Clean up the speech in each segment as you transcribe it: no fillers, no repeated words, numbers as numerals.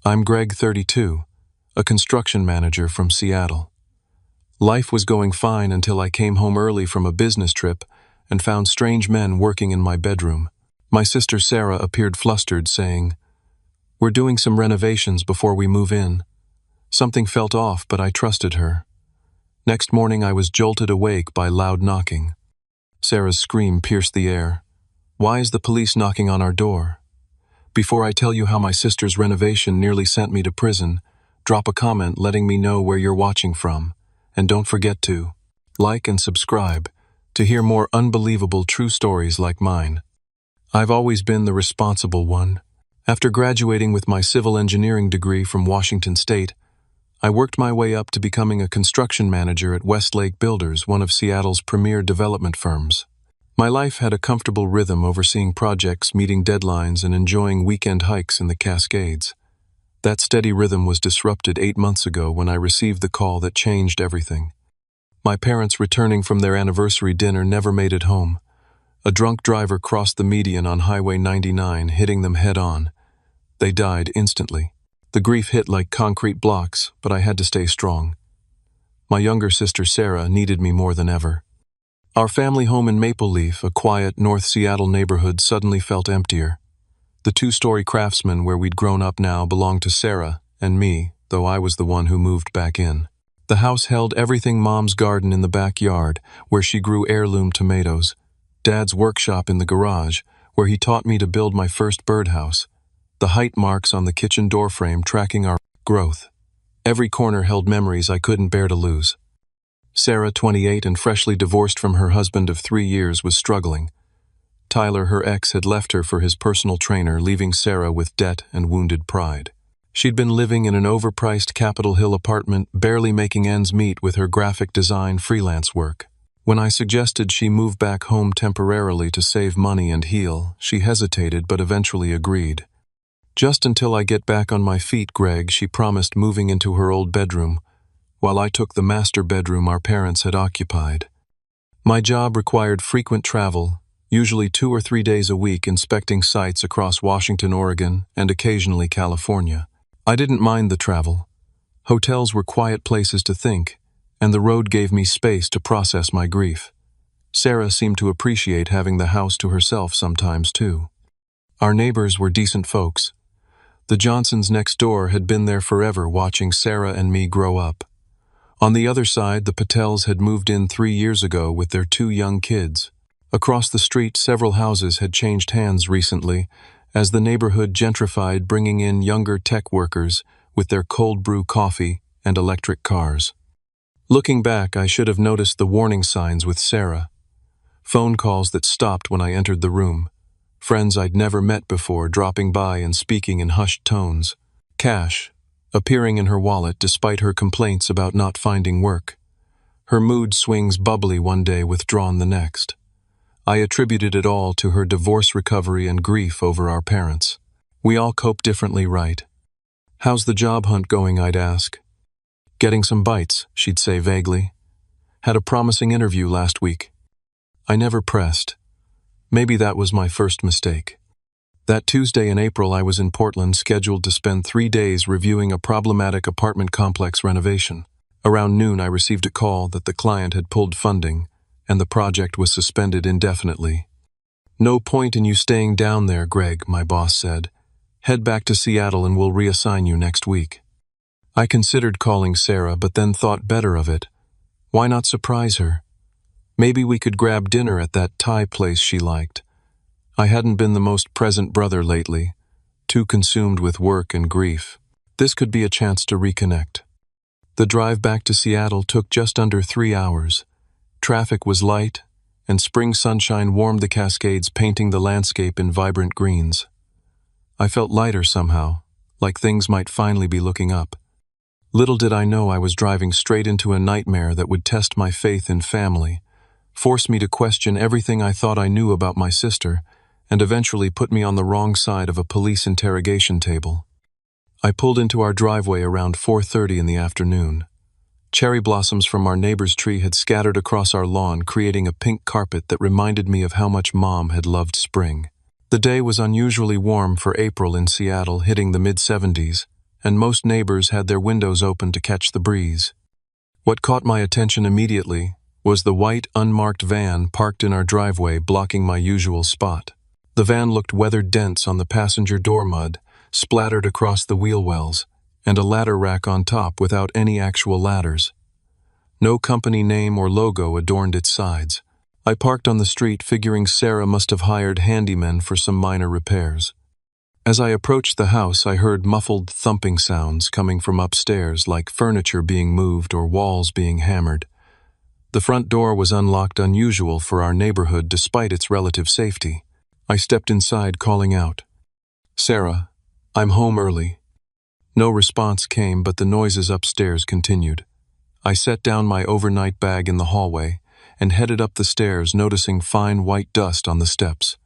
I'm Greg, 32, a construction manager from Seattle. Life was going fine until I came home early from a business trip and found strange men working in my bedroom. My sister Sarah appeared flustered, saying, "We're doing some renovations before we move in." Something felt off, but I trusted her. Next morning I was jolted awake by loud knocking. Sarah's scream pierced the air. "Why is the police knocking on our door?" Before I tell you how my sister's renovation nearly sent me to prison, drop a comment letting me know where you're watching from. And don't forget to like and subscribe to hear more unbelievable true stories like mine. I've always been the responsible one. After graduating with my civil engineering degree from Washington State, I worked my way up to becoming a construction manager at Westlake Builders, one of Seattle's premier development firms. My life had a comfortable rhythm, overseeing projects, meeting deadlines, and enjoying weekend hikes in the Cascades. That steady rhythm was disrupted 8 months ago when I received the call that changed everything. My parents, returning from their anniversary dinner, never made it home. A drunk driver crossed the median on Highway 99, hitting them head-on. They died instantly. The grief hit like concrete blocks, but I had to stay strong. My younger sister Sarah needed me more than ever. Our family home in Maple Leaf, a quiet North Seattle neighborhood, suddenly felt emptier. The two-story Craftsman where we'd grown up now belonged to Sarah and me, though I was the one who moved back in. The house held everything: Mom's garden in the backyard, where she grew heirloom tomatoes, Dad's workshop in the garage, where he taught me to build my first birdhouse, the height marks on the kitchen doorframe tracking our growth. Every corner held memories I couldn't bear to lose. Sarah, 28 and freshly divorced from her husband of 3 years, was struggling. Tyler, her ex, had left her for his personal trainer, leaving Sarah with debt and wounded pride. She'd been living in an overpriced Capitol Hill apartment, barely making ends meet with her graphic design freelance work. When I suggested she move back home temporarily to save money and heal, she hesitated but eventually agreed. "Just until I get back on my feet, Greg," she promised, moving into her old bedroom, while I took the master bedroom our parents had occupied. My job required frequent travel, usually 2 or 3 days a week, inspecting sites across Washington, Oregon, and occasionally California. I didn't mind the travel. Hotels were quiet places to think, and the road gave me space to process my grief. Sarah seemed to appreciate having the house to herself sometimes, too. Our neighbors were decent folks. The Johnsons next door had been there forever, watching Sarah and me grow up. On the other side, the Patels had moved in 3 years ago with their 2 young kids. Across the street, several houses had changed hands recently, as the neighborhood gentrified, bringing in younger tech workers with their cold brew coffee and electric cars. Looking back, I should have noticed the warning signs with Sarah. Phone calls that stopped when I entered the room. Friends I'd never met before dropping by and speaking in hushed tones. Cash appearing in her wallet despite her complaints about not finding work. Her mood swings: bubbly one day, withdrawn the next. I attributed it all to her divorce recovery and grief over our parents. We all cope differently, right? "How's the job hunt going?" I'd ask. "Getting some bites," she'd say vaguely. "Had a promising interview last week." I never pressed. Maybe that was my first mistake. That Tuesday in April, I was in Portland, scheduled to spend 3 days reviewing a problematic apartment complex renovation. Around noon, I received a call that the client had pulled funding, and the project was suspended indefinitely. "No point in you staying down there, Greg," my boss said. "Head back to Seattle and we'll reassign you next week." I considered calling Sarah, but then thought better of it. Why not surprise her? Maybe we could grab dinner at that Thai place she liked. I hadn't been the most present brother lately, too consumed with work and grief. This could be a chance to reconnect. The drive back to Seattle took just under 3 hours. Traffic was light, and spring sunshine warmed the Cascades, painting the landscape in vibrant greens. I felt lighter somehow, like things might finally be looking up. Little did I know I was driving straight into a nightmare that would test my faith in family, force me to question everything I thought I knew about my sister, and eventually put me on the wrong side of a police interrogation table. I pulled into our driveway around 4:30 in the afternoon. Cherry blossoms from our neighbor's tree had scattered across our lawn, creating a pink carpet that reminded me of how much Mom had loved spring. The day was unusually warm for April in Seattle, hitting the mid-70s, and most neighbors had their windows open to catch the breeze. What caught my attention immediately was the white, unmarked van parked in our driveway, blocking my usual spot. The van looked weather-dense on the passenger door mud, splattered across the wheel wells, and a ladder rack on top without any actual ladders. No company name or logo adorned its sides. I parked on the street, figuring Sarah must have hired handymen for some minor repairs. As I approached the house, I heard muffled thumping sounds coming from upstairs, like furniture being moved or walls being hammered. The front door was unlocked, unusual for our neighborhood despite its relative safety. I stepped inside, calling out, "Sarah, I'm home early." No response came, but the noises upstairs continued. I set down my overnight bag in the hallway and headed up the stairs, noticing fine white dust on the steps.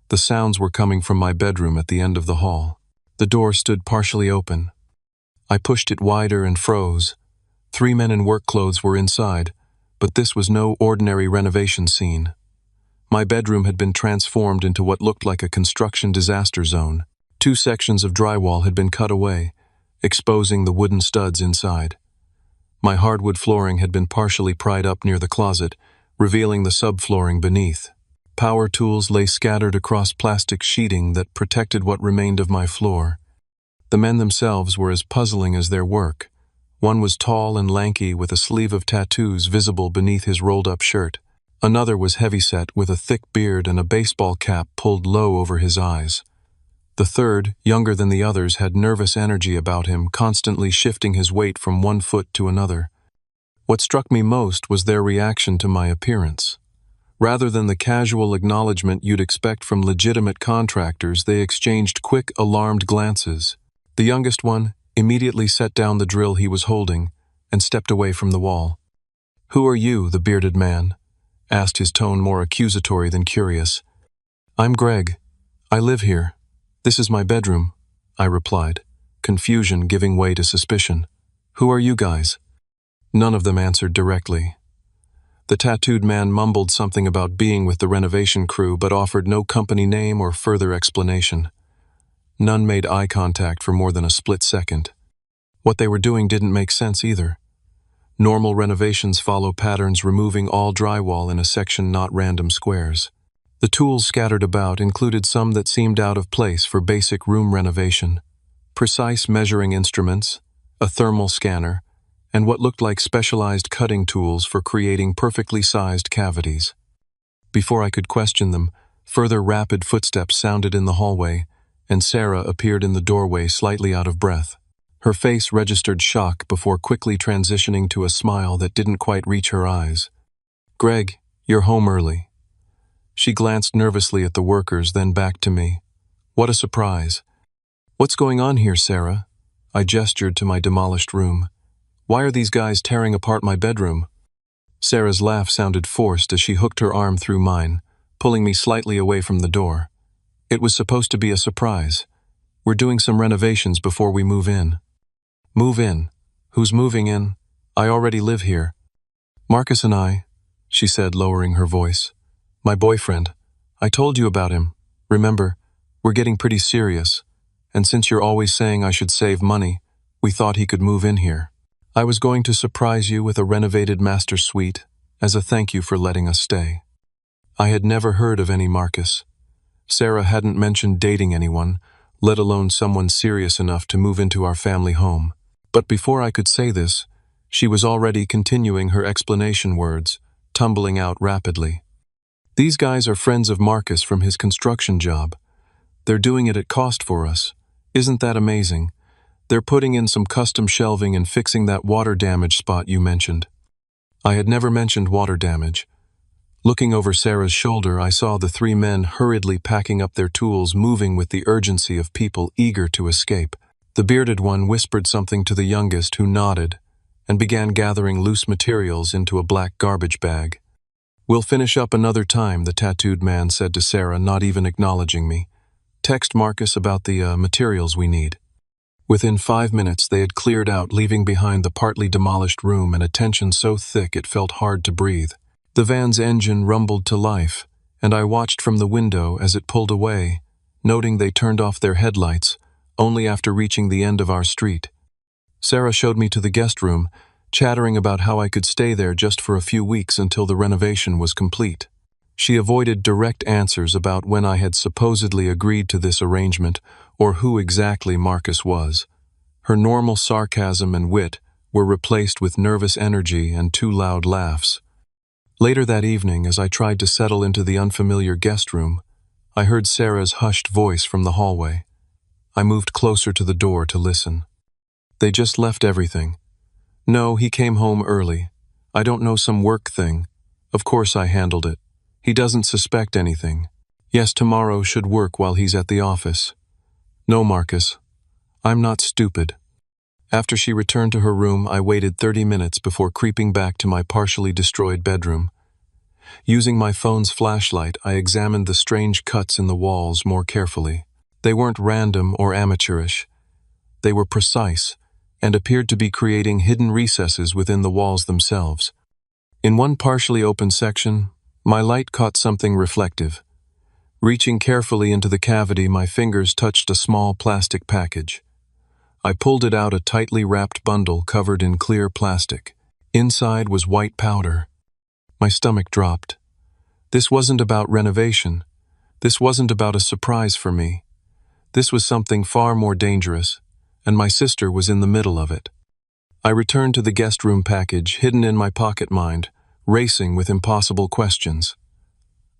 The sounds were coming from my bedroom at the end of the hall. The door stood partially open. I pushed it wider and froze. 3 men in work clothes were inside, but this was no ordinary renovation scene. My bedroom had been transformed into what looked like a construction disaster zone. 2 sections of drywall had been cut away, exposing the wooden studs inside. My hardwood flooring had been partially pried up near the closet, revealing the subflooring beneath. Power tools lay scattered across plastic sheeting that protected what remained of my floor. The men themselves were as puzzling as their work. One was tall and lanky, with a sleeve of tattoos visible beneath his rolled-up shirt. Another was heavyset, with a thick beard and a baseball cap pulled low over his eyes. The third, younger than the others, had nervous energy about him, constantly shifting his weight from one foot to another. What struck me most was their reaction to my appearance. Rather than the casual acknowledgement you'd expect from legitimate contractors, they exchanged quick, alarmed glances. The youngest one immediately set down the drill he was holding and stepped away from the wall. "Who are you?" the bearded man asked, his tone more accusatory than curious. "I'm Greg. I live here. This is my bedroom," I replied, confusion giving way to suspicion. "Who are you guys?" None of them answered directly. The tattooed man mumbled something about being with the renovation crew, but offered no company name or further explanation. None made eye contact for more than a split second. What they were doing didn't make sense either. Normal renovations follow patterns, removing all drywall in a section, not random squares. The tools scattered about included some that seemed out of place for basic room renovation. Precise measuring instruments, a thermal scanner, and what looked like specialized cutting tools for creating perfectly sized cavities. Before I could question them, further rapid footsteps sounded in the hallway, and Sarah appeared in the doorway, slightly out of breath. Her face registered shock before quickly transitioning to a smile that didn't quite reach her eyes. "Greg, you're home early." She glanced nervously at the workers, then back to me. "What a surprise." "What's going on here, Sarah?" I gestured to my demolished room. "Why are these guys tearing apart my bedroom?" Sarah's laugh sounded forced as she hooked her arm through mine, pulling me slightly away from the door. "It was supposed to be a surprise. We're doing some renovations before we move in." "Move in? Who's moving in? I already live here." "Marcus and I," she said, lowering her voice. "My boyfriend. I told you about him. Remember, we're getting pretty serious, and since you're always saying I should save money, we thought he could move in here. I was going to surprise you with a renovated master suite as a thank you for letting us stay." I had never heard of any Marcus. Sarah hadn't mentioned dating anyone, let alone someone serious enough to move into our family home. But before I could say this, she was already continuing her explanation, words tumbling out rapidly. "These guys are friends of Marcus from his construction job. They're doing it at cost for us. Isn't that amazing? They're putting in some custom shelving and fixing that water damage spot you mentioned." I had never mentioned water damage. Looking over Sarah's shoulder, I saw the 3 men hurriedly packing up their tools, moving with the urgency of people eager to escape. The bearded one whispered something to the youngest, who nodded, and began gathering loose materials into a black garbage bag. "We'll finish up another time," the tattooed man said to Sarah, not even acknowledging me. "Text Marcus about the materials we need." Within 5 minutes, they had cleared out, leaving behind the partly demolished room and a tension so thick it felt hard to breathe. The van's engine rumbled to life, and I watched from the window as it pulled away, noting they turned off their headlights, only after reaching the end of our street. Sarah showed me to the guest room, chattering about how I could stay there just for a few weeks until the renovation was complete. She avoided direct answers about when I had supposedly agreed to this arrangement or who exactly Marcus was. Her normal sarcasm and wit were replaced with nervous energy and two loud laughs. Later that evening, as I tried to settle into the unfamiliar guest room, I heard Sarah's hushed voice from the hallway. I moved closer to the door to listen. "They just left everything. No, he came home early. I don't know, some work thing. Of course I handled it. He doesn't suspect anything. Yes, tomorrow should work while he's at the office. No, Marcus, I'm not stupid." After she returned to her room, I waited 30 minutes before creeping back to my partially destroyed bedroom. Using my phone's flashlight, I examined the strange cuts in the walls more carefully. They weren't random or amateurish. They were precise and appeared to be creating hidden recesses within the walls themselves. In one partially open section, my light caught something reflective. Reaching carefully into the cavity, my fingers touched a small plastic package. I pulled it out, a tightly wrapped bundle covered in clear plastic. Inside was white powder. My stomach dropped. This wasn't about renovation. This wasn't about a surprise for me. This was something far more dangerous, and my sister was in the middle of it. I returned to the guest room package, hidden in my pocket mind, racing with impossible questions.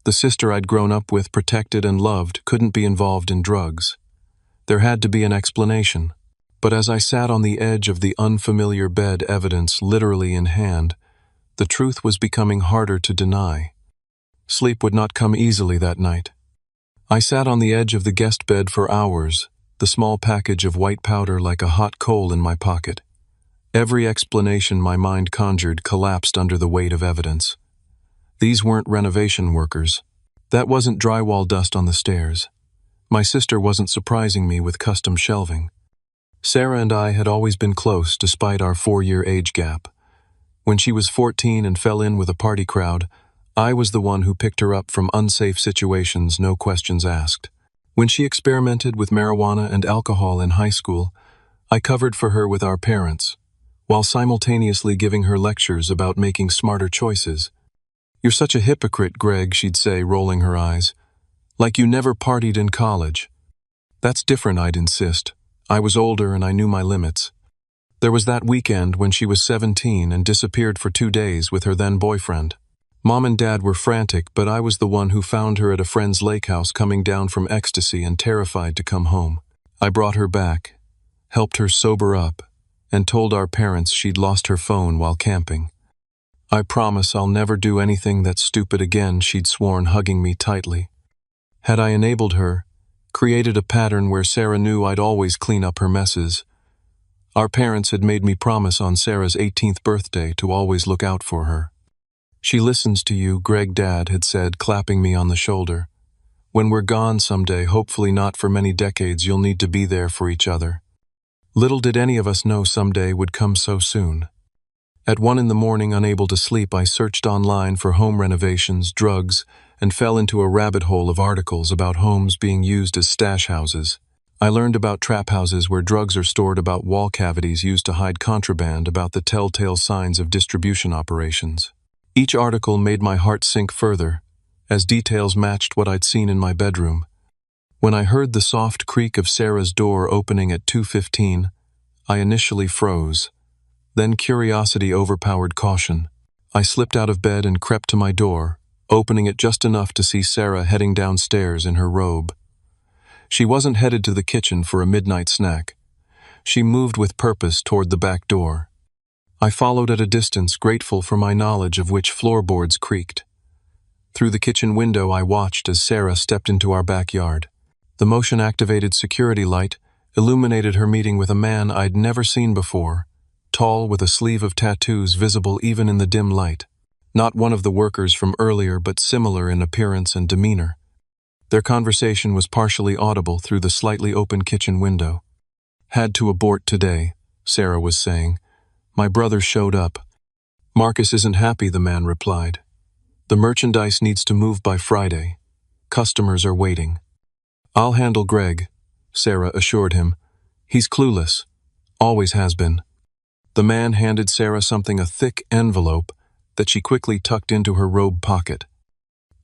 The sister I'd grown up with, protected and loved, couldn't be involved in drugs. There had to be an explanation. But as I sat on the edge of the unfamiliar bed, evidence literally in hand, the truth was becoming harder to deny. Sleep would not come easily that night. I sat on the edge of the guest bed for hours, the small package of white powder like a hot coal in my pocket. Every explanation my mind conjured collapsed under the weight of evidence. These weren't renovation workers. That wasn't drywall dust on the stairs. My sister wasn't surprising me with custom shelving. Sarah and I had always been close despite our 4-year age gap. When she was 14 and fell in with a party crowd, I was the one who picked her up from unsafe situations, no questions asked. When she experimented with marijuana and alcohol in high school, I covered for her with our parents, while simultaneously giving her lectures about making smarter choices. "You're such a hypocrite, Greg," she'd say, rolling her eyes. "Like you never partied in college." "That's different," I'd insist. I was older and I knew my limits. There was that weekend when she was 17 and disappeared for 2 days with her then boyfriend. Mom and Dad were frantic, but I was the one who found her at a friend's lake house coming down from ecstasy and terrified to come home. I brought her back, helped her sober up, and told our parents she'd lost her phone while camping. "I promise I'll never do anything that's stupid again," she'd sworn, hugging me tightly. Had I enabled her, created a pattern where Sarah knew I'd always clean up her messes? Our parents had made me promise on Sarah's 18th birthday to always look out for her. "She listens to you," Greg, Dad had said, clapping me on the shoulder. "When we're gone someday, hopefully not for many decades, you'll need to be there for each other." Little did any of us know someday would come so soon. At 1 in the morning, unable to sleep, I searched online for home renovations, drugs, and fell into a rabbit hole of articles about homes being used as stash houses. I learned about trap houses where drugs are stored, about wall cavities used to hide contraband, about the telltale signs of distribution operations. Each article made my heart sink further, as details matched what I'd seen in my bedroom. When I heard the soft creak of Sarah's door opening at 2:15, I initially froze. Then curiosity overpowered caution. I slipped out of bed and crept to my door, opening it just enough to see Sarah heading downstairs in her robe. She wasn't headed to the kitchen for a midnight snack. She moved with purpose toward the back door. I followed at a distance, grateful for my knowledge of which floorboards creaked. Through the kitchen window, I watched as Sarah stepped into our backyard. The motion-activated security light illuminated her meeting with a man I'd never seen before, tall with a sleeve of tattoos visible even in the dim light. Not one of the workers from earlier, but similar in appearance and demeanor. Their conversation was partially audible through the slightly open kitchen window. "Had to abort today," Sarah was saying. "My brother showed up." "Marcus isn't happy," the man replied. "The merchandise needs to move by Friday. Customers are waiting." "I'll handle Greg," Sarah assured him. He's clueless. Always has been. The man handed Sarah something, a thick envelope that she quickly tucked into her robe pocket.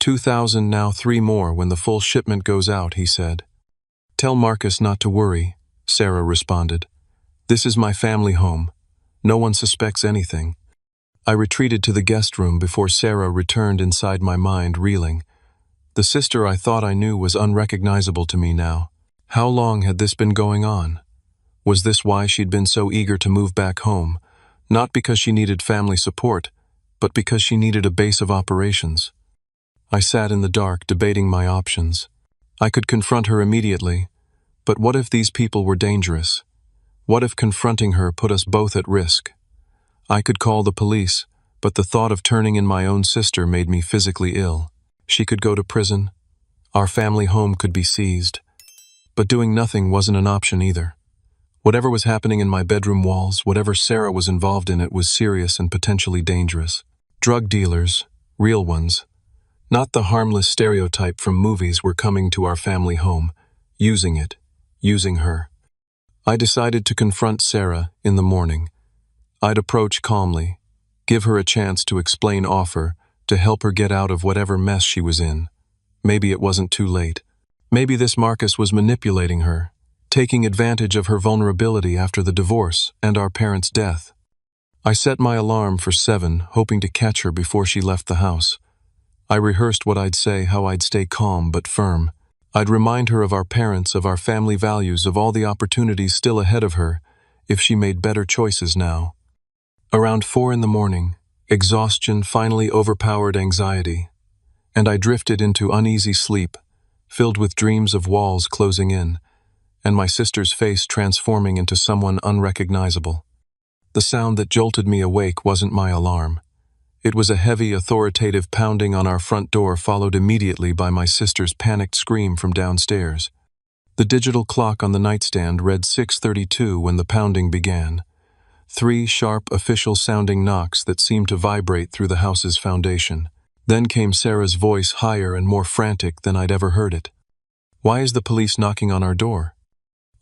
2,000 now, 3 more when the full shipment goes out, he said. Tell Marcus not to worry, Sarah responded. This is my family home. No one suspects anything. I retreated to the guest room before Sarah returned inside my mind, reeling. The sister I thought I knew was unrecognizable to me now. How long had this been going on? Was this why she'd been so eager to move back home? Not because she needed family support, but because she needed a base of operations. I sat in the dark, debating my options. I could confront her immediately, but what if these people were dangerous? What if confronting her put us both at risk? I could call the police, but the thought of turning in my own sister made me physically ill. She could go to prison. Our family home could be seized. But doing nothing wasn't an option either. Whatever was happening in my bedroom walls, whatever Sarah was involved in, it was serious and potentially dangerous. Drug dealers, real ones, not the harmless stereotype from movies, were coming to our family home, using her. I decided to confront Sarah in the morning. I'd approach calmly, give her a chance to explain, offer to help her get out of whatever mess she was in. Maybe it wasn't too late. Maybe this Marcus was manipulating her, taking advantage of her vulnerability after the divorce and our parents' death. I set my alarm for 7, hoping to catch her before she left the house. I rehearsed what I'd say, how I'd stay calm but firm. I'd remind her of our parents, of our family values, of all the opportunities still ahead of her if she made better choices now. Around 4 in the morning, exhaustion finally overpowered anxiety, and I drifted into uneasy sleep, filled with dreams of walls closing in, and my sister's face transforming into someone unrecognizable. The sound that jolted me awake wasn't my alarm. It was a heavy, authoritative pounding on our front door, followed immediately by my sister's panicked scream from downstairs. The digital clock on the nightstand read 6:32 when the pounding began. 3 sharp, official-sounding knocks that seemed to vibrate through the house's foundation. Then came Sarah's voice, higher and more frantic than I'd ever heard it. Why is the police knocking on our door?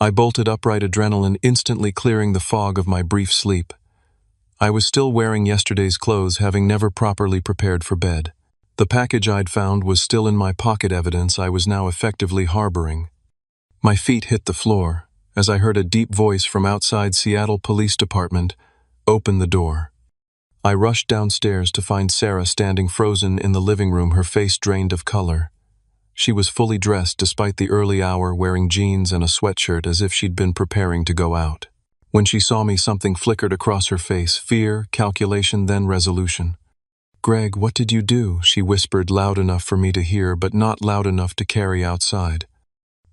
I bolted upright, adrenaline instantly clearing the fog of my brief sleep. I was still wearing yesterday's clothes, having never properly prepared for bed. The package I'd found was still in my pocket, evidence I was now effectively harboring. My feet hit the floor as I heard a deep voice from outside Seattle Police Department. Open the door. I rushed downstairs to find Sarah standing frozen in the living room, her face drained of color. She was fully dressed despite the early hour, wearing jeans and a sweatshirt as if she'd been preparing to go out. When she saw me, something flickered across her face, fear, calculation, then resolution. "Greg, what did you do?" she whispered, loud enough for me to hear, but not loud enough to carry outside.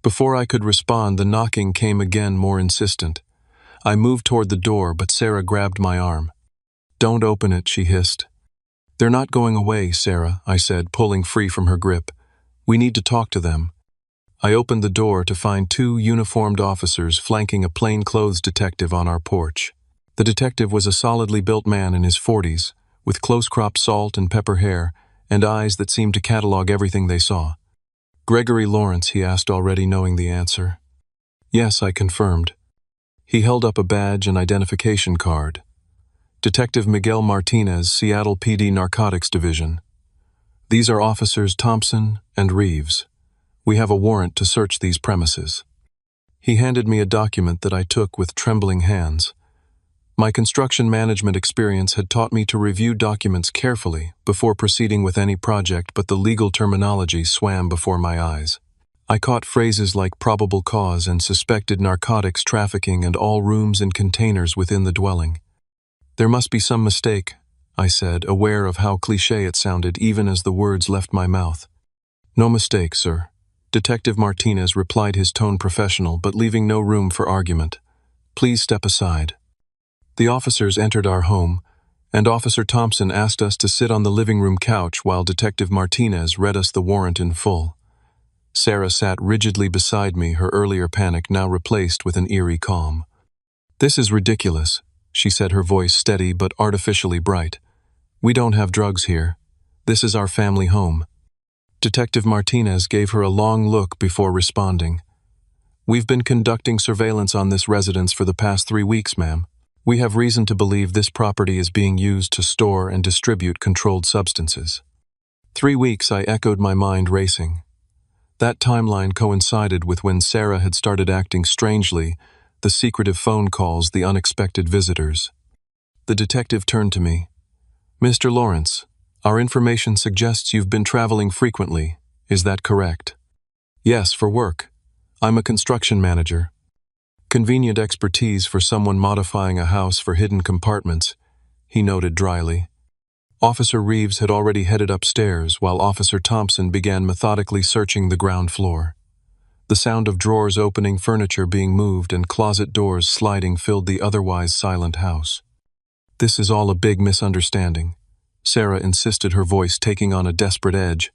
Before I could respond, the knocking came again, more insistent. I moved toward the door, but Sarah grabbed my arm. "Don't open it," she hissed. "They're not going away, Sarah," I said, pulling free from her grip. "We need to talk to them." I opened the door to find 2 uniformed officers flanking a plainclothes detective on our porch. The detective was a solidly built man in his 40s, with close-cropped salt and pepper hair and eyes that seemed to catalog everything they saw. "Gregory Lawrence?" he asked, already knowing the answer. "Yes," I confirmed. He held up a badge and identification card. "Detective Miguel Martinez, Seattle PD Narcotics Division. These are Officers Thompson and Reeves. We have a warrant to search these premises." He handed me a document that I took with trembling hands. My construction management experience had taught me to review documents carefully before proceeding with any project, but the legal terminology swam before my eyes. I caught phrases like probable cause and suspected narcotics trafficking and all rooms and containers within the dwelling. "There must be some mistake," I said, aware of how cliché it sounded even as the words left my mouth. "No mistake, sir." Detective Martinez replied, his tone professional, but leaving no room for argument. "Please step aside." The officers entered our home, and Officer Thompson asked us to sit on the living room couch while Detective Martinez read us the warrant in full. Sarah sat rigidly beside me, her earlier panic now replaced with an eerie calm. "This is ridiculous," she said, her voice steady but artificially bright. "We don't have drugs here. This is our family home." Detective Martinez gave her a long look before responding. We've been conducting surveillance on this residence for the past 3 weeks, ma'am. We have reason to believe this property is being used to store and distribute controlled substances. 3 weeks, I echoed, my mind racing. That timeline coincided with when Sarah had started acting strangely, the secretive phone calls, the unexpected visitors. The detective turned to me. Mr. Lawrence, our information suggests you've been traveling frequently. Is that correct? Yes, for work. I'm a construction manager. Convenient expertise for someone modifying a house for hidden compartments, he noted dryly. Officer Reeves had already headed upstairs while Officer Thompson began methodically searching the ground floor. The sound of drawers opening, furniture being moved, and closet doors sliding filled the otherwise silent house. This is all a big misunderstanding, Sarah insisted, her voice taking on a desperate edge.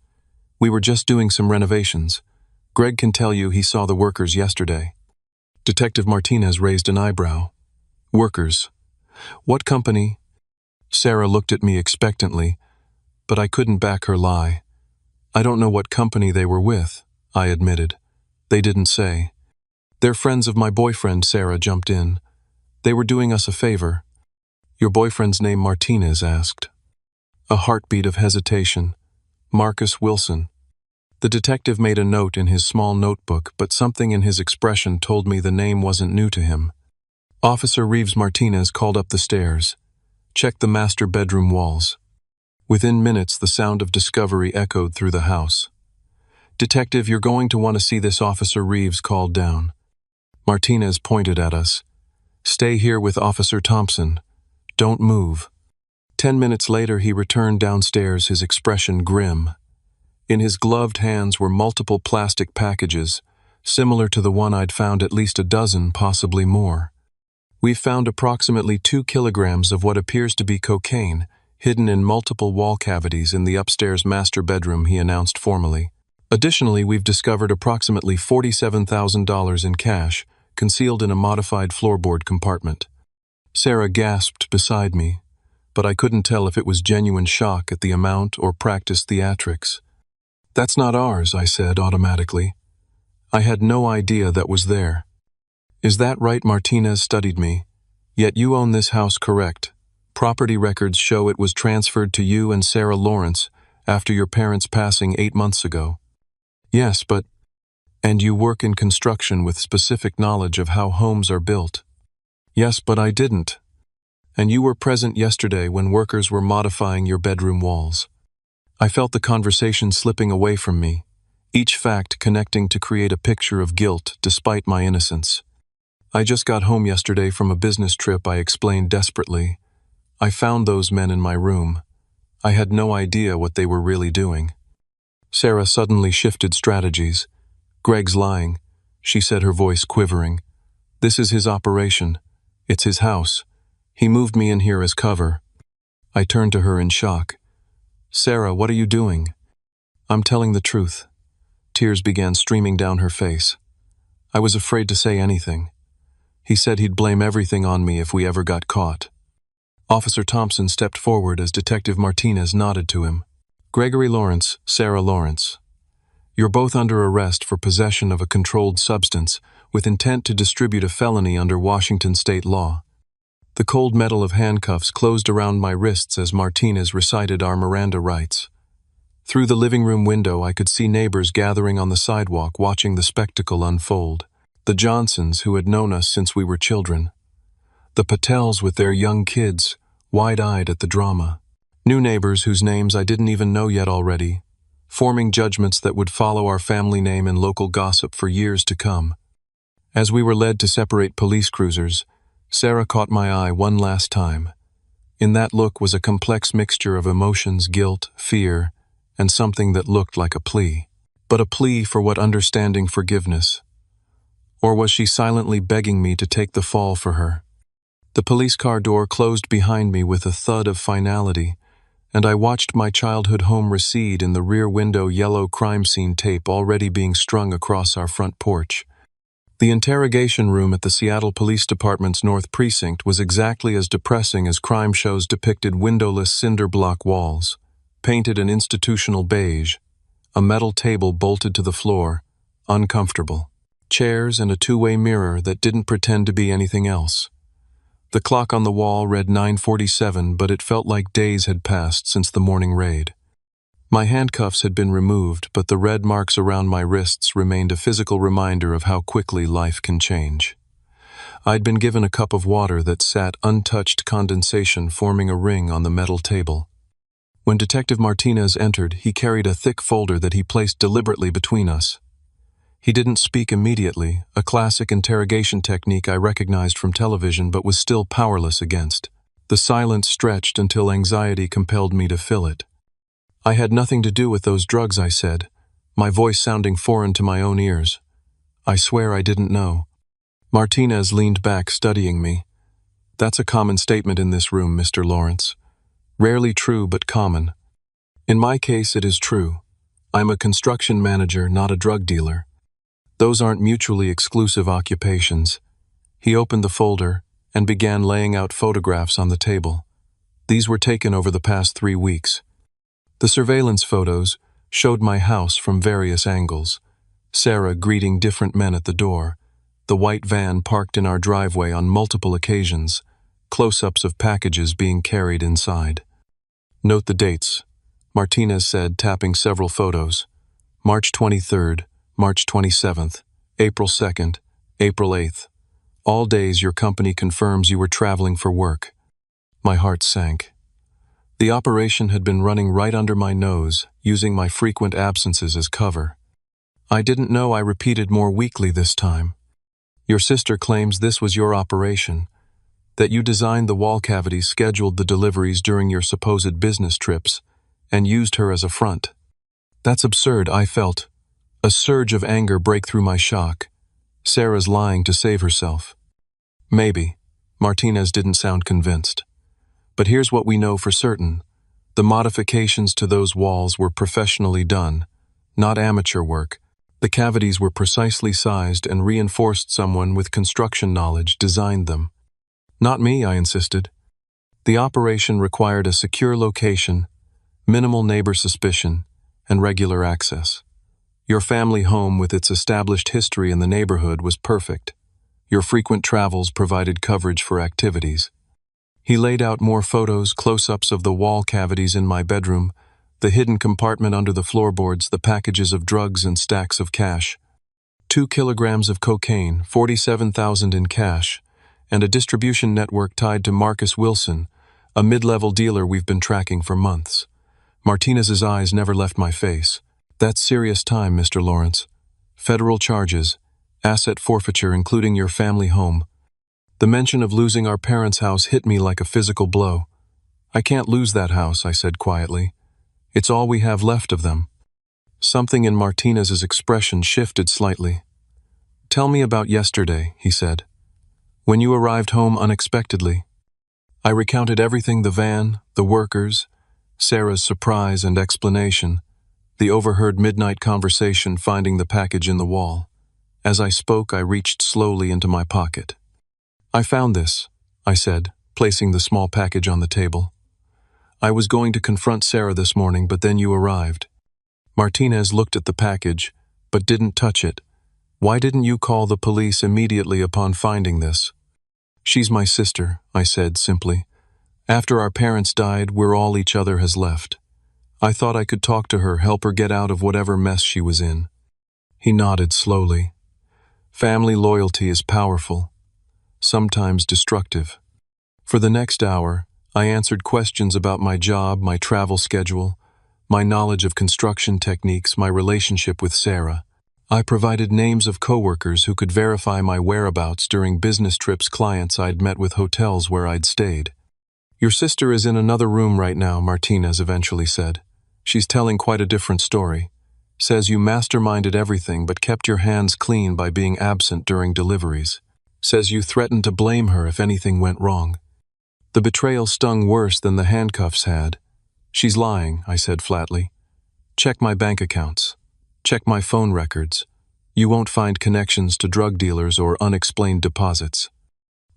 We were just doing some renovations. Greg can tell you he saw the workers yesterday. Detective Martinez raised an eyebrow. Workers? What company? Sarah looked at me expectantly, but I couldn't back her lie. I don't know what company they were with, I admitted. They didn't say. They're friends of my boyfriend, Sarah jumped in. They were doing us a favor. Your boyfriend's name? Martinez asked. A heartbeat of hesitation. Marcus Wilson. The detective made a note in his small notebook, but something in his expression told me the name wasn't new to him. Officer Reeves Martinez called up the stairs. Check the master bedroom walls. Within minutes, the sound of discovery echoed through the house. Detective, you're going to want to see this, Officer Reeves called down. Martinez pointed at us. Stay here with Officer Thompson. Don't move. 10 minutes later, he returned downstairs, his expression grim. In his gloved hands were multiple plastic packages, similar to the one I'd found at least a dozen, possibly more. We've found approximately 2 kilograms of what appears to be cocaine, hidden in multiple wall cavities in the upstairs master bedroom, he announced formally. Additionally, we've discovered approximately $47,000 in cash, concealed in a modified floorboard compartment. Sarah gasped beside me, but I couldn't tell if it was genuine shock at the amount or practiced theatrics. That's not ours, I said automatically. I had no idea that was there. Is that right? Martinez studied me. Yet you own this house, correct? Property records show it was transferred to you and Sarah Lawrence after your parents' passing 8 months ago. Yes, but... And you work in construction with specific knowledge of how homes are built. Yes, but I didn't. And you were present yesterday when workers were modifying your bedroom walls. I felt the conversation slipping away from me, each fact connecting to create a picture of guilt despite my innocence. I just got home yesterday from a business trip, I explained desperately. I found those men in my room. I had no idea what they were really doing. Sarah suddenly shifted strategies. Greg's lying, she said, her voice quivering. This is his operation. It's his house. He moved me in here as cover. I turned to her in shock. Sarah, what are you doing? I'm telling the truth. Tears began streaming down her face. I was afraid to say anything. He said he'd blame everything on me if we ever got caught. Officer Thompson stepped forward as Detective Martinez nodded to him. Gregory Lawrence, Sarah Lawrence. You're both under arrest for possession of a controlled substance with intent to distribute a felony under Washington state law. The cold metal of handcuffs closed around my wrists as Martinez recited our Miranda rights. Through the living room window, I could see neighbors gathering on the sidewalk watching the spectacle unfold. The Johnsons, who had known us since we were children. The Patels with their young kids, wide-eyed at the drama. New neighbors whose names I didn't even know yet already, forming judgments that would follow our family name in local gossip for years to come. As we were led to separate police cruisers, Sarah caught my eye one last time. In that look was a complex mixture of emotions, guilt, fear, and something that looked like a plea. But a plea for what? Understanding, forgiveness. Or was she silently begging me to take the fall for her? The police car door closed behind me with a thud of finality, and I watched my childhood home recede in the rear window, yellow crime scene tape already being strung across our front porch. The interrogation room at the Seattle Police Department's North Precinct was exactly as depressing as crime shows depicted: windowless cinder block walls, painted an institutional beige, a metal table bolted to the floor, uncomfortable. chairs and a two-way mirror that didn't pretend to be anything else. The clock on the wall read 9:47, but it felt like days had passed since the morning raid. My handcuffs had been removed, but the red marks around my wrists remained a physical reminder of how quickly life can change. I'd been given a cup of water that sat untouched, condensation forming a ring on the metal table. When Detective Martinez entered, he carried a thick folder that he placed deliberately between us. He didn't speak immediately, a classic interrogation technique I recognized from television but was still powerless against. The silence stretched until anxiety compelled me to fill it. "I had nothing to do with those drugs," I said, my voice sounding foreign to my own ears. "I swear I didn't know." Martinez leaned back, studying me. "That's a common statement in this room, Mr. Lawrence. Rarely true, but common. In my case, it is true. I'm a construction manager, not a drug dealer. Those aren't mutually exclusive occupations." He opened the folder and began laying out photographs on the table. These were taken over the past 3 weeks. The surveillance photos showed my house from various angles. Sarah greeting different men at the door, the white van parked in our driveway on multiple occasions, close-ups of packages being carried inside. "Note the dates," Martinez said, tapping several photos. "March 23rd, March 27th, April 2nd, April 8th. All days your company confirms you were traveling for work." My heart sank. The operation had been running right under my nose, using my frequent absences as cover. I didn't know I repeated more weekly this time. "Your sister claims this was your operation, that you designed the wall cavities, scheduled the deliveries during your supposed business trips, and used her as a front." "That's absurd," I felt. A surge of anger break through my shock. Sarah's lying to save herself. "Maybe." Martinez didn't sound convinced. "But here's what we know for certain. The modifications to those walls were professionally done, not amateur work. The cavities were precisely sized and reinforced. Someone with construction knowledge designed them." "Not me," I insisted. "The operation required a secure location, minimal neighbor suspicion, and regular access. Your family home, with its established history in the neighborhood, was perfect. Your frequent travels provided coverage for activities." He laid out more photos, close-ups of the wall cavities in my bedroom, the hidden compartment under the floorboards, the packages of drugs and stacks of cash. 2 kilograms of cocaine, 47,000 in cash, and a distribution network tied to Marcus Wilson, a mid-level dealer we've been tracking for months. Martinez's eyes never left my face. "That's serious time, Mr. Lawrence. Federal charges, asset forfeiture including your family home." The mention of losing our parents' house hit me like a physical blow. "I can't lose that house," I said quietly. "It's all we have left of them." Something in Martinez's expression shifted slightly. "Tell me about yesterday," he said. "When you arrived home unexpectedly." I recounted everything: the van, the workers, Sarah's surprise and explanation, the overheard midnight conversation finding the package in the wall. As I spoke, I reached slowly into my pocket. "I found this," I said, placing the small package on the table. "I was going to confront Sarah this morning, but then you arrived." Martinez looked at the package, but didn't touch it. "Why didn't you call the police immediately upon finding this?" "She's my sister," I said simply. "After our parents died, we're all each other has left. I thought I could talk to her, help her get out of whatever mess she was in." He nodded slowly. "Family loyalty is powerful, sometimes destructive." For the next hour, I answered questions about my job, my travel schedule, my knowledge of construction techniques, my relationship with Sarah. I provided names of coworkers who could verify my whereabouts during business trips, clients I'd met with, hotels where I'd stayed. "Your sister is in another room right now," Martinez eventually said. "She's telling quite a different story. Says you masterminded everything but kept your hands clean by being absent during deliveries. Says you threatened to blame her if anything went wrong. The betrayal stung worse than the handcuffs had." "She's lying," I said flatly. "Check my bank accounts. Check my phone records. You won't find connections to drug dealers or unexplained deposits."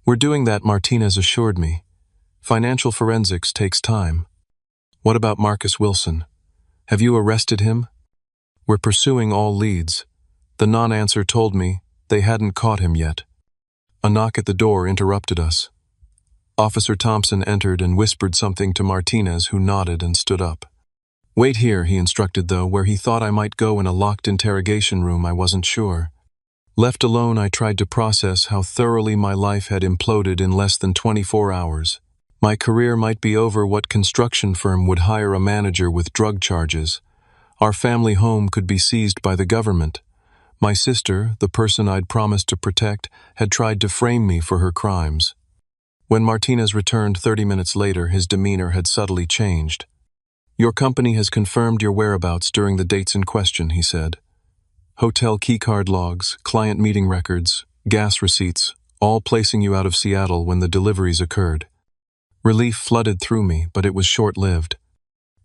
"We're doing that," Martinez assured me. "Financial forensics takes time." "What about Marcus Wilson? Have you arrested him?" "We're pursuing all leads." The non-answer told me They hadn't caught him yet. A knock at the door interrupted us. Officer Thompson entered and whispered something to Martinez, who nodded and stood up. "Wait here," he instructed, though where he thought I might go in a locked interrogation room, I wasn't sure. Left alone, I tried to process how thoroughly my life had imploded in less than 24 hours. My career might be over. What construction firm would hire a manager with drug charges? Our family home could be seized by the government. My sister, the person I'd promised to protect, had tried to frame me for her crimes. When Martinez returned 30 minutes later, his demeanor had subtly changed. "Your company has confirmed your whereabouts during the dates in question," he said. "Hotel keycard logs, client meeting records, gas receipts, all placing you out of Seattle when the deliveries occurred." Relief flooded through me, but it was short-lived.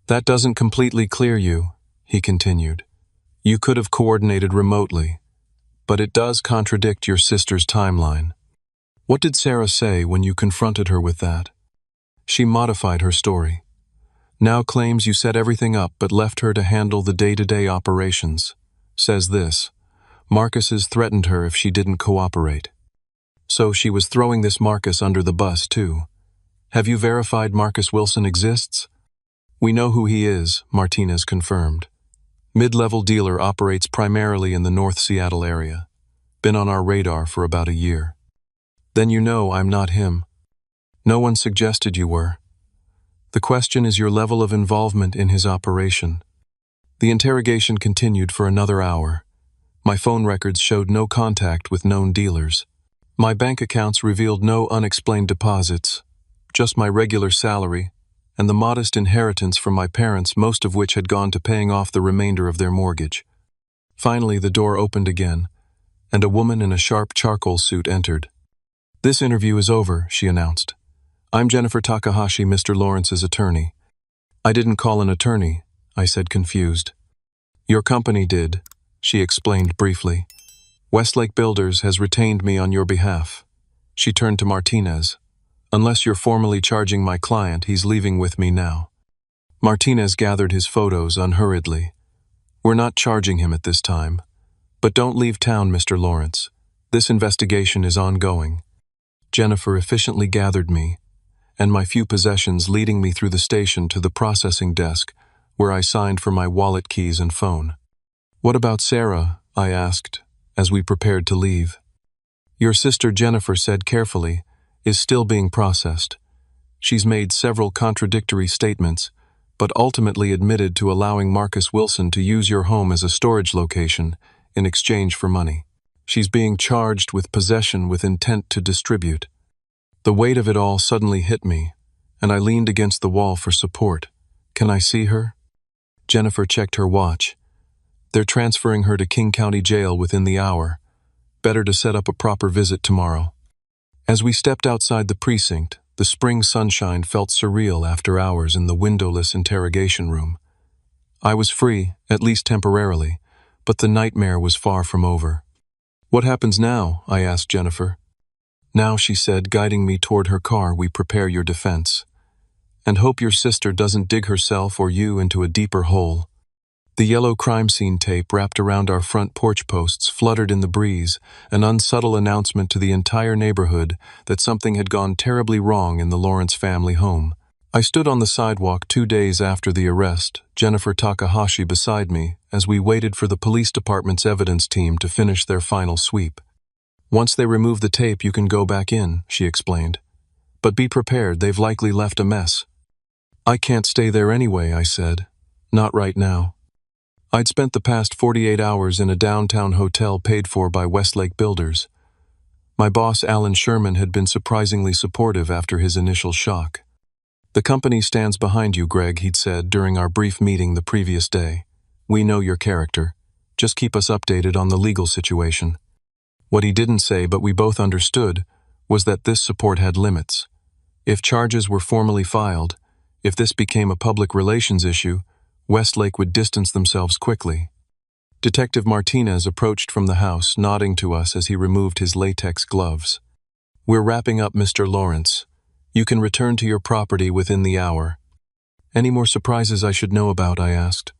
"That doesn't completely clear you," he continued. "You could have coordinated remotely, but it does contradict your sister's timeline." "What did Sarah say when you confronted her with that?" "She modified her story. Now claims you set everything up but left her to handle the day-to-day operations. Says this: Marcus's threatened her if she didn't cooperate. So she was throwing this Marcus under the bus, too. Have you verified Marcus Wilson exists?" "We know who he is," Martinez confirmed. "Mid-level dealer, operates primarily in the North Seattle area. Been on our radar for about a year." "Then you know I'm not him." "No one suggested you were. The question is your level of involvement in his operation." The interrogation continued for another hour. My phone records showed no contact with known dealers. My bank accounts revealed no unexplained deposits, just my regular salary and the modest inheritance from my parents, most of which had gone to paying off the remainder of their mortgage. Finally, the door opened again, and a woman in a sharp charcoal suit entered. "This interview is over," she announced. "I'm Jennifer Takahashi, Mr. Lawrence's attorney." "I didn't call an attorney," I said, confused. "Your company did," she explained briefly. "Westlake Builders has retained me on your behalf." She turned to Martinez. "Unless you're formally charging my client, he's leaving with me now." Martinez gathered his photos unhurriedly. "We're not charging him at this time. But don't leave town, Mr. Lawrence. This investigation is ongoing." Jennifer efficiently gathered me and my few possessions, leading me through the station to the processing desk, where I signed for my wallet, keys, and phone. "What about Sarah?" I asked, as we prepared to leave. "Your sister," Jennifer said carefully, "is still being processed. She's made several contradictory statements, but ultimately admitted to allowing Marcus Wilson to use your home as a storage location in exchange for money. She's being charged with possession with intent to distribute." The weight of it all suddenly hit me, and I leaned against the wall for support. "Can I see her?" Jennifer checked her watch. "They're transferring her to King County Jail within the hour. Better to set up a proper visit tomorrow." As we stepped outside the precinct, the spring sunshine felt surreal after hours in the windowless interrogation room. I was free, at least temporarily, but the nightmare was far from over. "What happens now?" I asked Jennifer. "Now," she said, guiding me toward her car, "we prepare your defense. And hope your sister doesn't dig herself or you into a deeper hole." The yellow crime scene tape wrapped around our front porch posts fluttered in the breeze, an unsubtle announcement to the entire neighborhood that something had gone terribly wrong in the Lawrence family home. I stood on the sidewalk 2 days after the arrest, Jennifer Takahashi beside me, as we waited for the police department's evidence team to finish their final sweep. "Once they remove the tape, you can go back in," she explained. "But be prepared, they've likely left a mess." "I can't stay there anyway," I said. "Not right now." I'd spent the past 48 hours in a downtown hotel paid for by Westlake Builders. My boss, Alan Sherman, had been surprisingly supportive after his initial shock. "The company stands behind you, Greg," he'd said during our brief meeting the previous day. "We know your character. Just keep us updated on the legal situation." What he didn't say, but we both understood, was that this support had limits. If charges were formally filed, if this became a public relations issue, Westlake would distance themselves quickly. Detective Martinez approached from the house, nodding to us as he removed his latex gloves. "We're wrapping up, Mr. Lawrence. You can return to your property within the hour." "Any more surprises I should know about?" I asked.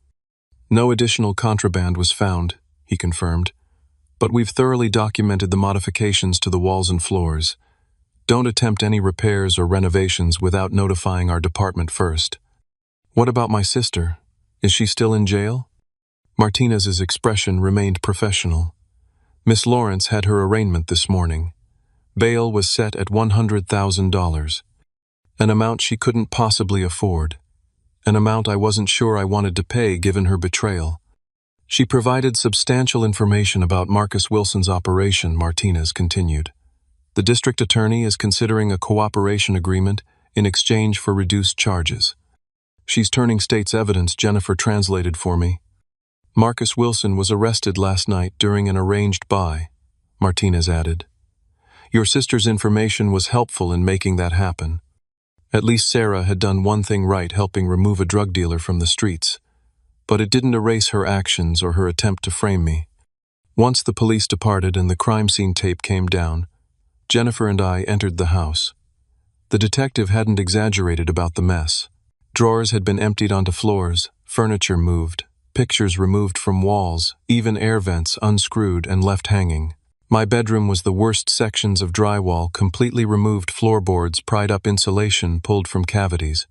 "No additional contraband was found," he confirmed. but we've thoroughly documented the modifications to the walls and floors. Don't attempt any repairs or renovations without notifying our department first. What about my sister? Is she still in jail? Martinez's expression remained professional. Miss Lawrence had her arraignment this morning. Bail was set at $100,000, an amount she couldn't possibly afford, an amount I wasn't sure I wanted to pay given her betrayal. She provided substantial information about Marcus Wilson's operation, Martinez continued. The district attorney is considering a cooperation agreement in exchange for reduced charges. She's turning state's evidence Jennifer translated for me. Marcus Wilson was arrested last night during an arranged buy, Martinez added. Your sister's information was helpful in making that happen. At least Sarah had done one thing right, helping remove a drug dealer from the streets. But it didn't erase her actions or her attempt to frame me. Once the police departed and the crime scene tape came down, Jennifer and I entered the house. The detective hadn't exaggerated about the mess. Drawers had been emptied onto floors, furniture moved, pictures removed from walls, even air vents unscrewed and left hanging. My bedroom was the worst: sections of drywall completely removed, floorboards pried up, insulation pulled from cavities.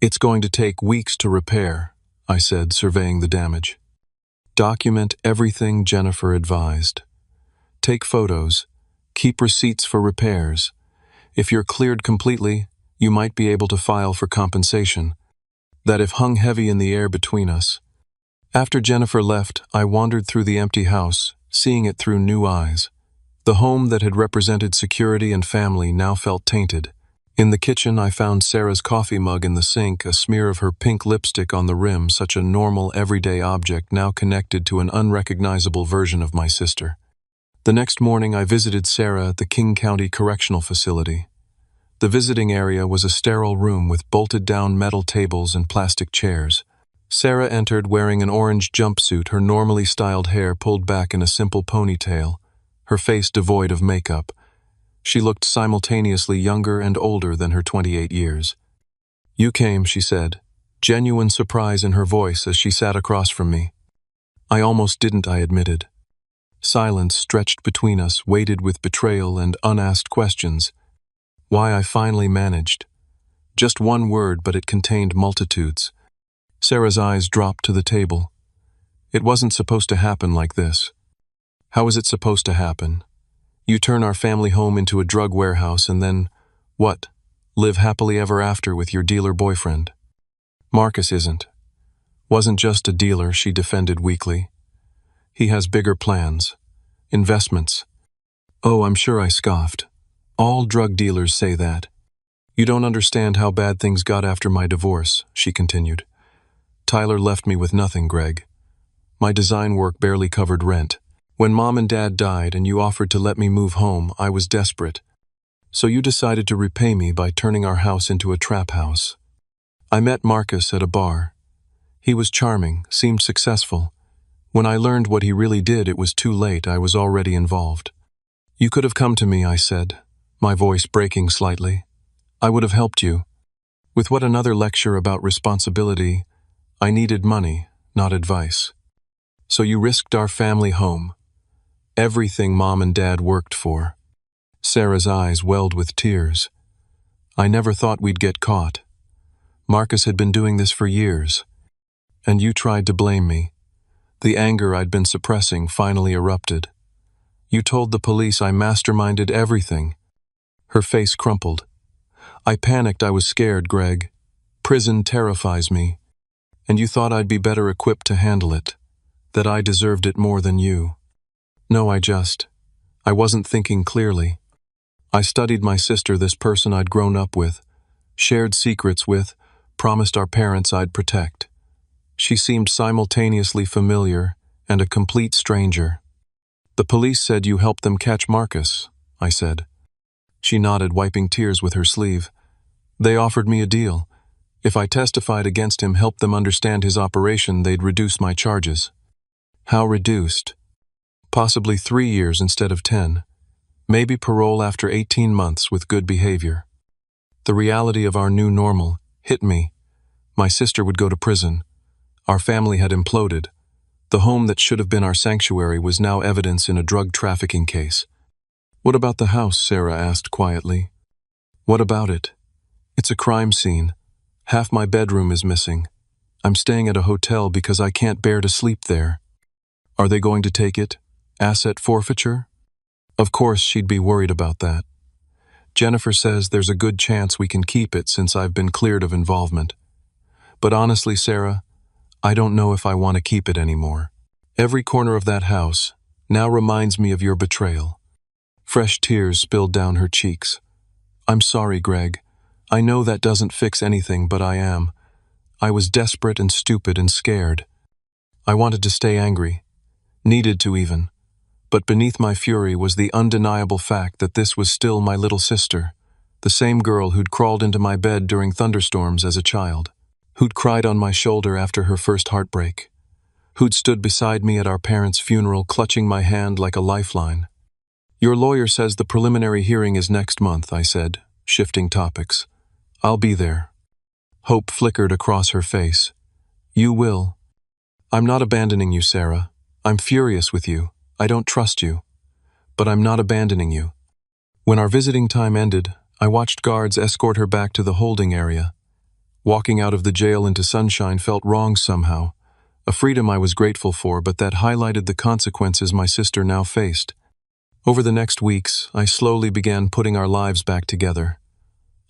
It's going to take weeks to repair, I said, surveying the damage. Document everything, Jennifer advised. Take photos. Keep receipts for repairs. If you're cleared completely, you might be able to file for compensation. That if hung heavy in the air between us. After Jennifer left, I wandered through the empty house, seeing it through new eyes. The home that had represented security and family now felt tainted. In the kitchen, I found Sarah's coffee mug in the sink, a smear of her pink lipstick on the rim, such a normal, everyday object now connected to an unrecognizable version of my sister. The next morning, I visited Sarah at the King County Correctional Facility. The visiting area was a sterile room with bolted-down metal tables and plastic chairs. Sarah entered wearing an orange jumpsuit, her normally styled hair pulled back in a simple ponytail, her face devoid of makeup. She looked simultaneously younger and older than her 28 years. You came, she said, genuine surprise in her voice as she sat across from me. I almost didn't, I admitted. Silence stretched between us, weighted with betrayal and unasked questions. Why, I finally managed. Just one word, but it contained multitudes. Sarah's eyes dropped to the table. It wasn't supposed to happen like this. How is it supposed to happen? You turn our family home into a drug warehouse and then, what? Live happily ever after with your dealer boyfriend. Marcus wasn't just a dealer, she defended weakly. He has bigger plans. Investments. Oh, I'm sure, I scoffed. All drug dealers say that. You don't understand how bad things got after my divorce, she continued. Tyler left me with nothing, Greg. My design work barely covered rent. When Mom and Dad died and you offered to let me move home, I was desperate. So you decided to repay me by turning our house into a trap house. I met Marcus at a bar. He was charming, seemed successful. When I learned what he really did, it was too late. I was already involved. You could have come to me, I said, my voice breaking slightly. I would have helped you. With what another lecture about responsibility, I needed money, not advice. So you risked our family home. Everything Mom and Dad worked for. Sarah's eyes welled with tears. I never thought we'd get caught. Marcus had been doing this for years. And you tried to blame me. The anger I'd been suppressing finally erupted. You told the police I masterminded everything. Her face crumpled. I panicked. I was scared, Greg. Prison terrifies me. And you thought I'd be better equipped to handle it. That I deserved it more than you. No, I wasn't thinking clearly. I studied my sister, this person I'd grown up with, shared secrets with, promised our parents I'd protect. She seemed simultaneously familiar and a complete stranger. The police said you helped them catch Marcus, I said. She nodded, wiping tears with her sleeve. They offered me a deal. If I testified against him, helped them understand his operation, they'd reduce my charges. How reduced? Possibly 3 years instead of 10. Maybe parole after 18 months with good behavior. The reality of our new normal hit me. My sister would go to prison. Our family had imploded. The home that should have been our sanctuary was now evidence in a drug trafficking case. "What about the house?" Sarah asked quietly. "What about it? It's a crime scene. Half my bedroom is missing. I'm staying at a hotel because I can't bear to sleep there." "Are they going to take it? Asset forfeiture?" Of course she'd be worried about that. "Jennifer says there's a good chance we can keep it since I've been cleared of involvement. But honestly, Sarah, I don't know if I want to keep it anymore. Every corner of that house now reminds me of your betrayal." Fresh tears spilled down her cheeks. "I'm sorry, Greg. I know that doesn't fix anything, but I am. I was desperate and stupid and scared. I wanted to stay angry. Needed to even. But beneath my fury was the undeniable fact that this was still my little sister, the same girl who'd crawled into my bed during thunderstorms as a child, who'd cried on my shoulder after her first heartbreak, who'd stood beside me at our parents' funeral clutching my hand like a lifeline. "Your lawyer says the preliminary hearing is next month," I said, shifting topics. "I'll be there." Hope flickered across her face. "You will." "I'm not abandoning you, Sarah. I'm furious with you. I don't trust you. But I'm not abandoning you." When our visiting time ended, I watched guards escort her back to the holding area. Walking out of the jail into sunshine felt wrong somehow, a freedom I was grateful for, but that highlighted the consequences my sister now faced. Over the next weeks, I slowly began putting our lives back together.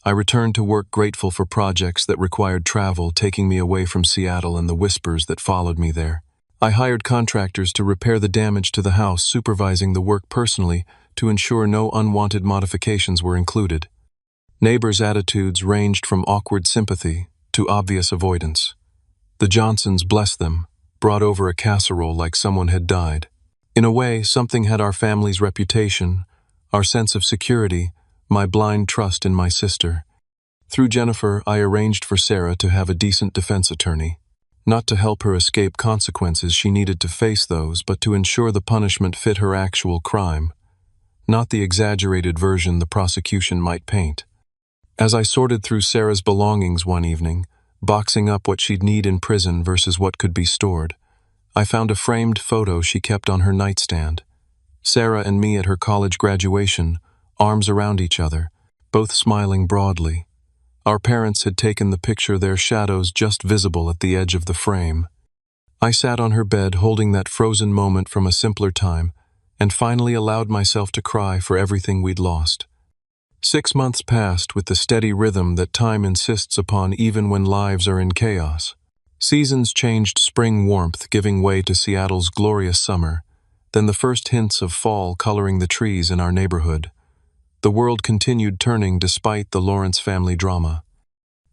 I returned to work grateful for projects that required travel, taking me away from Seattle and the whispers that followed me there. I hired contractors to repair the damage to the house, supervising the work personally to ensure no unwanted modifications were included. Neighbors' attitudes ranged from awkward sympathy to obvious avoidance. The Johnsons, bless them, brought over a casserole like someone had died. In a way, something had our family's reputation, our sense of security, my blind trust in my sister. Through Jennifer, I arranged for Sarah to have a decent defense attorney. Not to help her escape consequences, she needed to face those, but to ensure the punishment fit her actual crime, not the exaggerated version the prosecution might paint. As I sorted through Sarah's belongings one evening, boxing up what she'd need in prison versus what could be stored, I found a framed photo she kept on her nightstand. Sarah and me at her college graduation, arms around each other, both smiling broadly. Our parents had taken the picture, their shadows just visible at the edge of the frame. I sat on her bed holding that frozen moment from a simpler time, and finally allowed myself to cry for everything we'd lost. 6 months passed with the steady rhythm that time insists upon even when lives are in chaos. Seasons changed, spring warmth giving way to Seattle's glorious summer, then the first hints of fall coloring the trees in our neighborhood. The world continued turning despite the Lawrence family drama.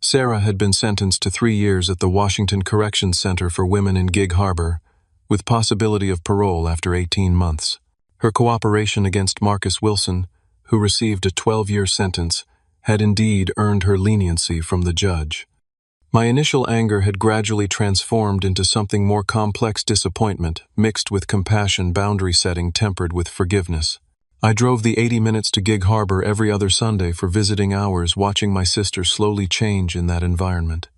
Sarah had been sentenced to 3 years at the Washington Corrections Center for Women in Gig Harbor, with possibility of parole after 18 months. Her cooperation against Marcus Wilson, who received a 12-year sentence, had indeed earned her leniency from the judge. My initial anger had gradually transformed into something more complex: disappointment, mixed with compassion, boundary setting tempered with forgiveness. I drove the 80 minutes to Gig Harbor every other Sunday for visiting hours, watching my sister slowly change in that environment.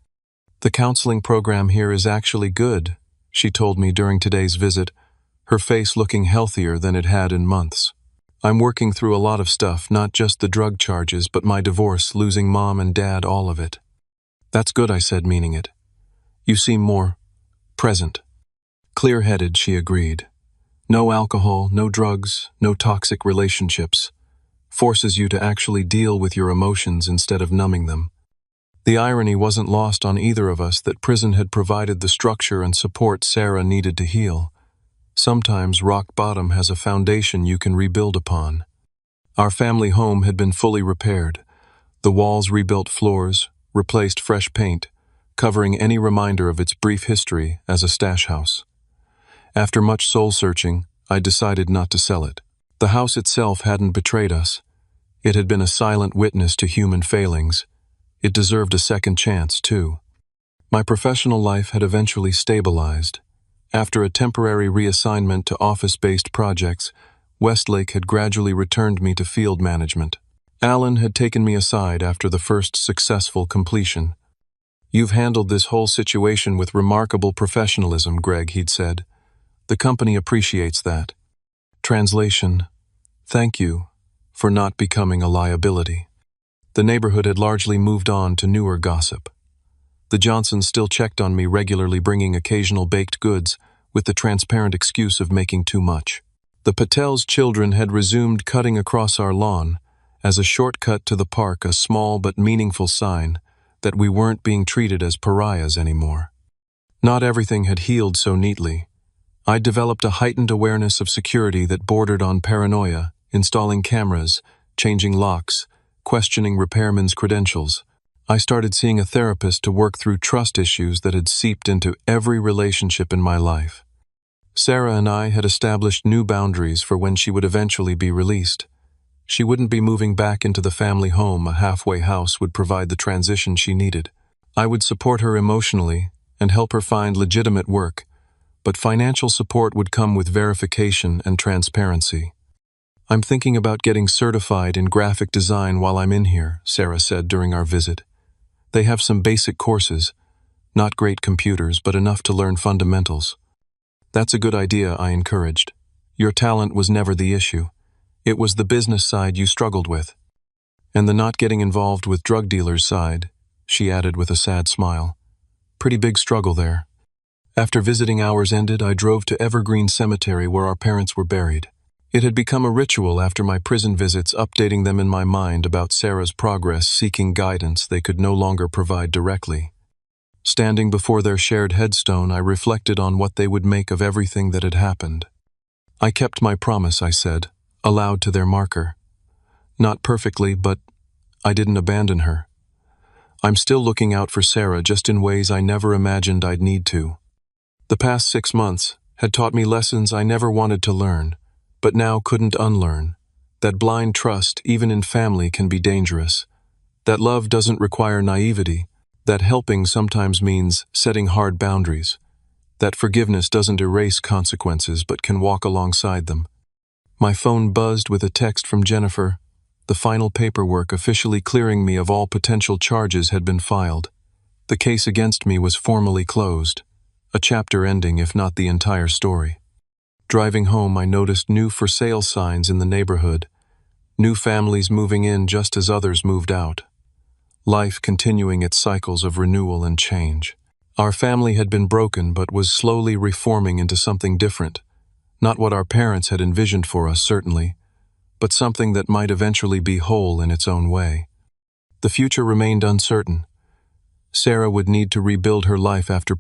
"The counseling program here is actually good," she told me during today's visit, her face looking healthier than it had in months. "I'm working through a lot of stuff, not just the drug charges, but my divorce, losing mom and dad, all of it." "That's good," I said, meaning it. "You seem more present." "Clear-headed," she agreed. "No alcohol, no drugs, no toxic relationships. Forces you to actually deal with your emotions instead of numbing them." The irony wasn't lost on either of us that prison had provided the structure and support Sarah needed to heal. Sometimes rock bottom has a foundation you can rebuild upon. Our family home had been fully repaired. The walls rebuilt, floors, replaced, fresh paint, covering any reminder of its brief history as a stash house. After much soul-searching, I decided not to sell it. The house itself hadn't betrayed us. It had been a silent witness to human failings. It deserved a second chance, too. My professional life had eventually stabilized. After a temporary reassignment to office-based projects, Westlake had gradually returned me to field management. Alan had taken me aside after the first successful completion. "You've handled this whole situation with remarkable professionalism, Greg," he'd said. The company appreciates that. Translation: thank you for not becoming a liability. The neighborhood had largely moved on to newer gossip. The Johnsons still checked on me regularly, bringing occasional baked goods with the transparent excuse of making too much. The Patel's children had resumed cutting across our lawn as a shortcut to the park, a small but meaningful sign that we weren't being treated as pariahs anymore. Not everything had healed so neatly. I'd developed a heightened awareness of security that bordered on paranoia, installing cameras, changing locks, questioning repairmen's credentials. I started seeing a therapist to work through trust issues that had seeped into every relationship in my life. Sarah and I had established new boundaries for when she would eventually be released. She wouldn't be moving back into the family home. A halfway house would provide the transition she needed. I would support her emotionally and help her find legitimate work, but financial support would come with verification and transparency. "I'm thinking about getting certified in graphic design while I'm in here," Sarah said during our visit. "They have some basic courses, not great computers, but enough to learn fundamentals." "That's a good idea," I encouraged. "Your talent was never the issue. It was the business side you struggled with." "And the not getting involved with drug dealers side," she added with a sad smile. "Pretty big struggle there." After visiting hours ended, I drove to Evergreen Cemetery where our parents were buried. It had become a ritual after my prison visits, updating them in my mind about Sarah's progress, seeking guidance they could no longer provide directly. Standing before their shared headstone, I reflected on what they would make of everything that had happened. "I kept my promise," I said, aloud to their marker. "Not perfectly, but I didn't abandon her. I'm still looking out for Sarah, just in ways I never imagined I'd need to." The past 6 months had taught me lessons I never wanted to learn, but now couldn't unlearn. That blind trust, even in family, can be dangerous. That love doesn't require naivety. That helping sometimes means setting hard boundaries. That forgiveness doesn't erase consequences but can walk alongside them. My phone buzzed with a text from Jennifer. The final paperwork officially clearing me of all potential charges had been filed. The case against me was formally closed. A chapter ending, if not the entire story. Driving home, I noticed new for sale signs in the neighborhood. New families moving in just as others moved out. Life continuing its cycles of renewal and change. Our family had been broken but was slowly reforming into something different. Not what our parents had envisioned for us, certainly, but something that might eventually be whole in its own way. The future remained uncertain. Sarah would need to rebuild her life after